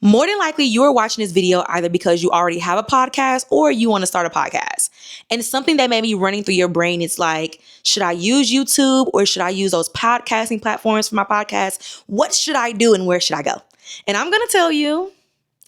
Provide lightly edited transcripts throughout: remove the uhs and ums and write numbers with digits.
More than likely, you are watching this video either because you already have a podcast or you want to start a podcast. And something that may be running through your brain is like, should I use YouTube or should I use those podcasting platforms for my podcast? What should I do and where should I go? And I'm going to tell you.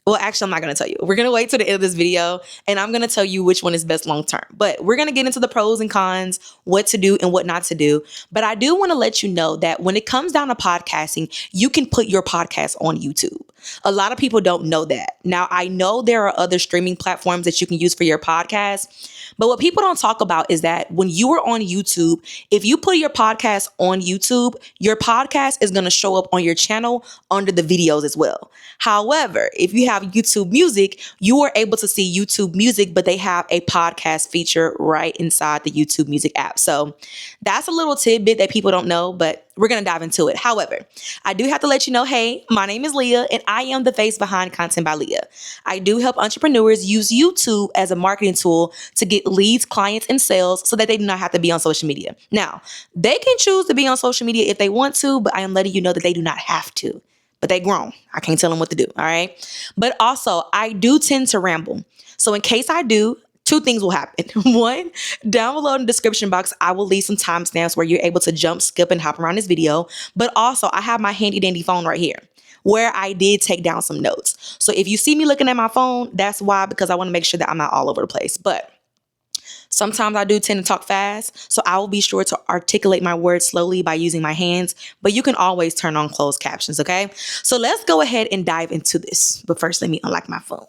Well, actually, I'm not going to tell you. We're going to wait till the end of this video and I'm going to tell you which one is best long term. But we're going to get into the pros and cons, what to do and what not to do. But I do want to let you know that when it comes down to podcasting, you can put your podcast on YouTube. A lot of people don't know that. Now, I know there are other streaming platforms that you can use for your podcast. But what people don't talk about is that when you are on YouTube, if you put your podcast on YouTube, your podcast is going to show up on your channel under the videos as well. However, if you have YouTube Music, you are able to see YouTube Music, but they have a podcast feature right inside the YouTube Music app. So that's a little tidbit that people don't know, but we're going to dive into it. However, I do have to let you know, hey, my name is Leea and I am the face behind Content by Leea. I do help entrepreneurs use YouTube as a marketing tool to get leads, clients, and sales so that they do not have to be on social media. Now, they can choose to be on social media if they want to, but I am letting you know that they do not have to. But they grown. I can't tell them what to do, all right? But also, I do tend to ramble. So in case I do, two things will happen. One, down below in the description box, I will leave some timestamps where you're able to jump, skip, and hop around this video. But also, I have my handy dandy phone right here where I did take down some notes. So if you see me looking at my phone, that's why, because I want to make sure that I'm not all over the place. But sometimes I do tend to talk fast, so I will be sure to articulate my words slowly by using my hands, but you can always turn on closed captions, okay? So let's go ahead and dive into this. But first, let me unlock my phone,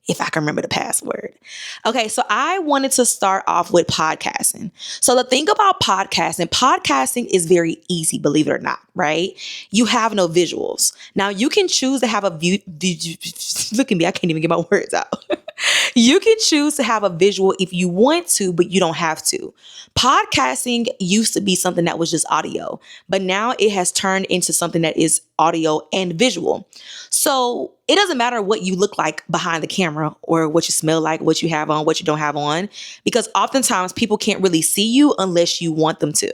if I can remember the password. Okay, so I wanted to start off with podcasting. So the thing about podcasting is very easy, believe it or not, right? You have no visuals. Now, you can choose to have a view. Look at me, I can't even get my words out. You can choose to have a visual if you want to, but you don't have to. Podcasting used to be something that was just audio, but now it has turned into something that is audio and visual. So it doesn't matter what you look like behind the camera or what you smell like, what you have on, what you don't have on, because oftentimes people can't really see you unless you want them to.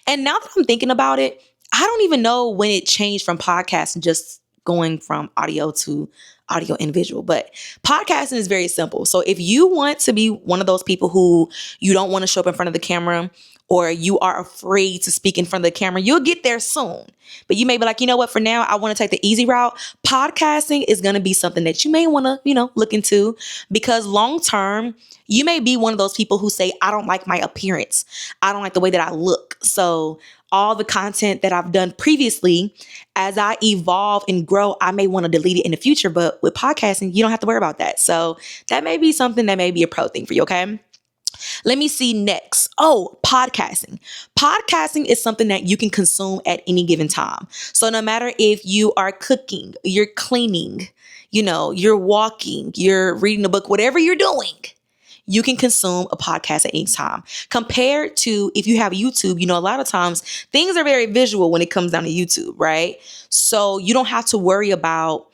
And now that I'm thinking about it, I don't even know when it changed from podcasting just going from audio to audio and visual, but podcasting is very simple. So if you want to be one of those people who you don't want to show up in front of the camera or you are afraid to speak in front of the camera, you'll get there soon. But you may be like, you know what, for now, I want to take the easy route. Podcasting is going to be something that you may want to, look into because long term, you may be one of those people who say, I don't like my appearance. I don't like the way that I look. So all the content that I've done previously, as I evolve and grow, I may want to delete it in the future. But with podcasting, you don't have to worry about that. So that may be something that may be a pro thing for you, okay? Let me see next. Oh, podcasting. Podcasting is something that you can consume at any given time. So no matter if you are cooking, you're cleaning, you're walking, you're reading a book, whatever you're doing, you can consume a podcast at any time. Compared to if you have YouTube, a lot of times things are very visual when it comes down to YouTube, right? So you don't have to worry about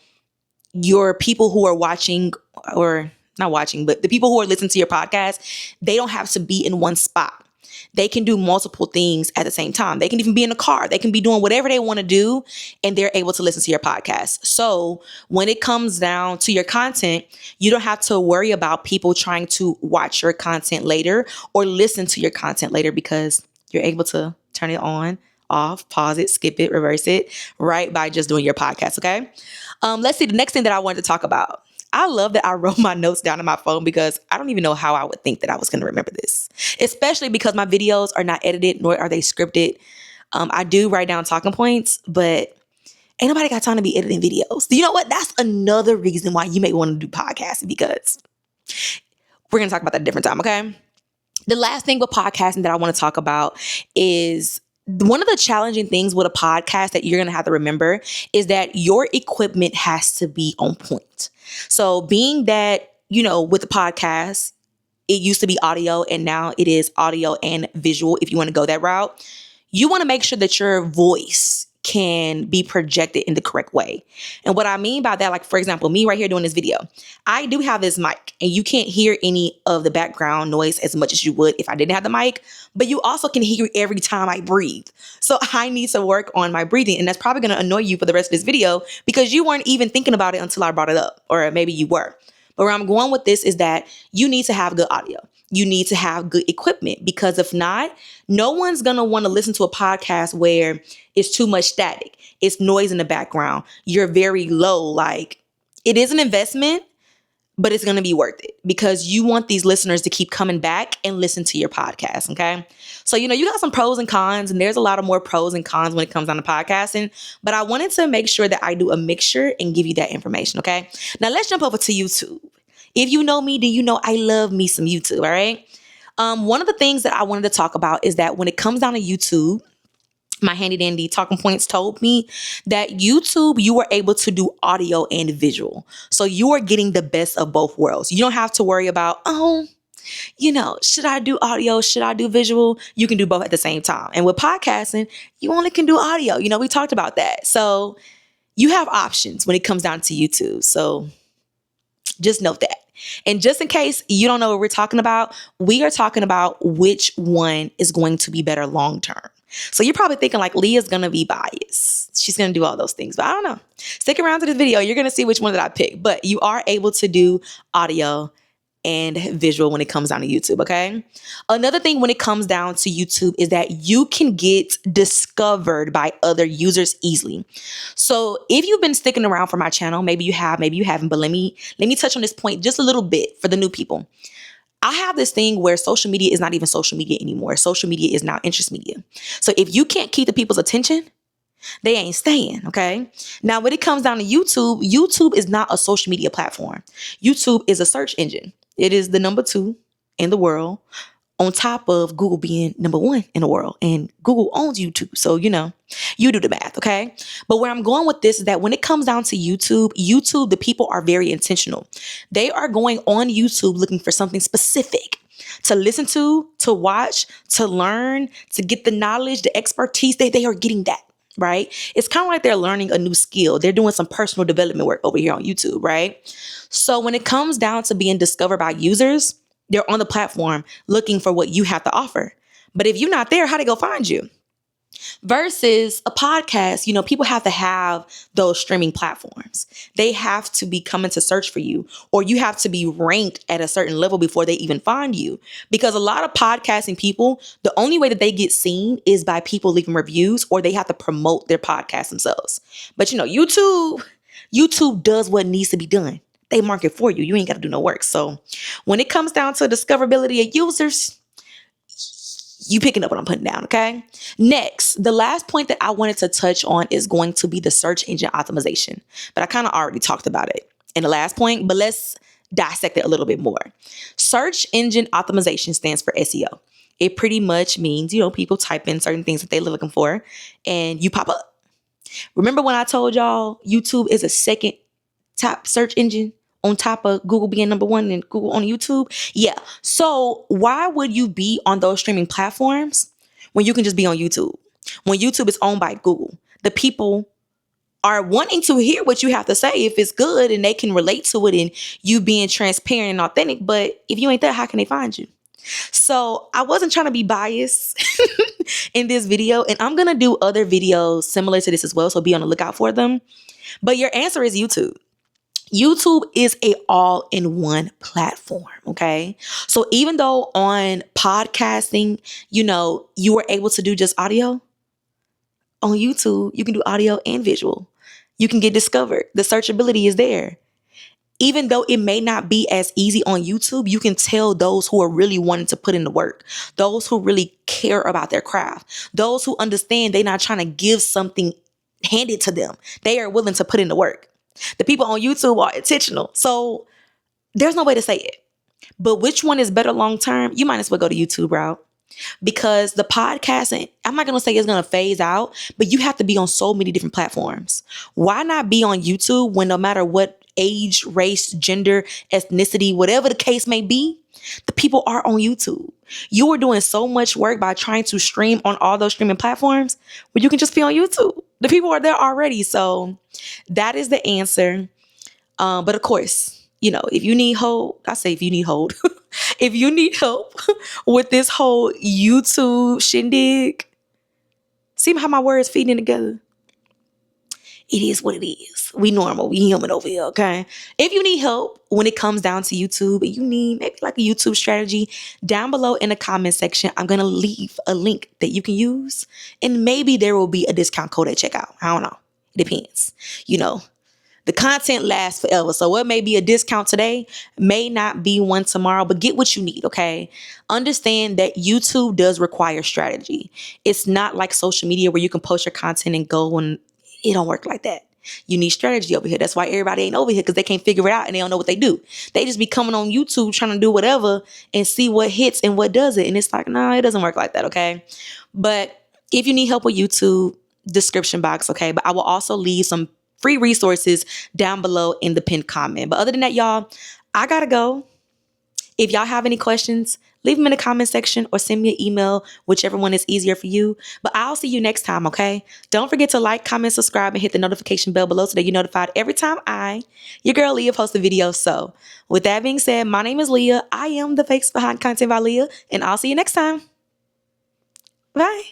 your people who are watching or not watching, but the people who are listening to your podcast, they don't have to be in one spot. They can do multiple things at the same time. They can even be in a car. They can be doing whatever they want to do, and they're able to listen to your podcast. So when it comes down to your content, you don't have to worry about people trying to watch your content later or listen to your content later because you're able to turn it on, off, pause it, skip it, reverse it, right by just doing your podcast, okay? Let's see, the next thing that I wanted to talk about. I love that I wrote my notes down on my phone because I don't even know how I would think that I was going to remember this, especially because my videos are not edited nor are they scripted. I do write down talking points, but ain't nobody got time to be editing videos. You know what? That's another reason why you may want to do podcasting because we're going to talk about that a different time, okay? The last thing with podcasting that I want to talk about is one of the challenging things with a podcast that you're going to have to remember is that your equipment has to be on point. So being that, with the podcast, it used to be audio and now it is audio and visual. If you want to go that route, you want to make sure that your voice can be projected in the correct way. And what I mean by that, like for example, me right here doing this video, I do have this mic and you can't hear any of the background noise as much as you would if I didn't have the mic, but you also can hear every time I breathe. So I need to work on my breathing, and that's probably going to annoy you for the rest of this video because you weren't even thinking about it until I brought it up, or maybe you were. But where I'm going with this is that you need to have good audio. You need to have good equipment, because if not, no one's going to want to listen to a podcast where it's too much static. It's noise in the background. You're very low. Like, it is an investment, but it's going to be worth it because you want these listeners to keep coming back and listen to your podcast. Okay. So, you got some pros and cons, and there's a lot of more pros and cons when it comes down to podcasting, but I wanted to make sure that I do a mixture and give you that information. Okay. Now let's jump over to YouTube. If you know me, then you know I love me some YouTube. All right. One of the things that I wanted to talk about is that when it comes down to YouTube, my handy dandy talking points told me that YouTube, you are able to do audio and visual. So you are getting the best of both worlds. You don't have to worry about, should I do audio? Should I do visual? You can do both at the same time. And with podcasting, you only can do audio. We talked about that. So you have options when it comes down to YouTube. So just note that. And just in case you don't know what we're talking about, we are talking about which one is going to be better long term. So you're probably thinking like Lea's going to be biased. She's going to do all those things, but I don't know. Stick around to this video. You're going to see which one that I picked, but you are able to do audio and visual when it comes down to YouTube. Okay. Another thing when it comes down to YouTube is that you can get discovered by other users easily. So if you've been sticking around for my channel, maybe you have, maybe you haven't, but let me touch on this point just a little bit for the new people. I have this thing where social media is not even social media anymore. Social media is now interest media. So if you can't keep the people's attention, they ain't staying, okay? Now, when it comes down to YouTube, YouTube is not a social media platform. YouTube is a search engine. It is the number 2 in the world, on top of Google being number 1 in the world. And Google owns YouTube. So, you do the math, okay? But where I'm going with this is that when it comes down to YouTube, the people are very intentional. They are going on YouTube looking for something specific to listen to watch, to learn, to get the knowledge, the expertise. They are getting that. Right? It's kind of like they're learning a new skill. They're doing some personal development work over here on YouTube, right? So when it comes down to being discovered by users, they're on the platform looking for what you have to offer. But if you're not there, how they go find you? Versus a podcast, people have to have those streaming platforms. They have to be coming to search for you, or you have to be ranked at a certain level before they even find you. Because a lot of podcasting people, the only way that they get seen is by people leaving reviews, or they have to promote their podcast themselves. But YouTube does what needs to be done. They market for you. You ain't got to do no work. So when it comes down to discoverability of users, you picking up what I'm putting down, okay? Next, the last point that I wanted to touch on is going to be the search engine optimization. But I kind of already talked about it in the last point, but let's dissect it a little bit more. Search engine optimization stands for SEO. It pretty much means, people type in certain things that they're looking for and you pop up. Remember when I told y'all YouTube is a second top search engine on top of Google being number 1 and Google on YouTube? Yeah. So why would you be on those streaming platforms when you can just be on YouTube? When YouTube is owned by Google, the people are wanting to hear what you have to say if it's good and they can relate to it and you being transparent and authentic. But if you ain't there, how can they find you? So I wasn't trying to be biased in this video, and I'm going to do other videos similar to this as well. So be on the lookout for them. But your answer is YouTube. YouTube is a all-in-one platform, okay? So even though on podcasting, you were able to do just audio, on YouTube, you can do audio and visual. You can get discovered. The searchability is there. Even though it may not be as easy on YouTube, you can tell those who are really wanting to put in the work, those who really care about their craft, those who understand they're not trying to give something handed to them. They are willing to put in the work. The people on YouTube are intentional. So there's no way to say it. But which one is better long term? You might as well go to YouTube route. Because the podcasting, I'm not going to say it's going to phase out, but you have to be on so many different platforms. Why not be on YouTube when no matter what age, race, gender, ethnicity, whatever the case may be, the people are on YouTube. You are doing so much work by trying to stream on all those streaming platforms where you can just be on YouTube. The people are there already. So that is the answer. But of course, if you need hope, I say if you need hope, if you need help with this whole YouTube shindig, see how my words feeding together? It is what it is. We normal. We human over here, okay? If you need help when it comes down to YouTube and you need maybe like a YouTube strategy, down below in the comment section, I'm going to leave a link that you can use. And maybe there will be a discount code at checkout. I don't know. It depends. The content lasts forever. So what may be a discount today may not be one tomorrow, but get what you need, okay? Understand that YouTube does require strategy. It's not like social media where you can post your content and go, and it don't work like that. You need strategy over here. That's why everybody ain't over here, because they can't figure it out and they don't know what they do. They just be coming on YouTube trying to do whatever and see what hits and what does it. And it's like, no, it doesn't work like that, okay? But if you need help with YouTube, description box, okay? But I will also leave some free resources down below in the pinned comment. But other than that, y'all, I gotta go. If y'all have any questions, leave them in the comment section or send me an email, whichever one is easier for you. But I'll see you next time, okay? Don't forget to like, comment, subscribe, and hit the notification bell below so that you're notified every time your girl Leea, post a video. So with that being said, my name is Leea. I am the face behind content by Leea, and I'll see you next time. Bye.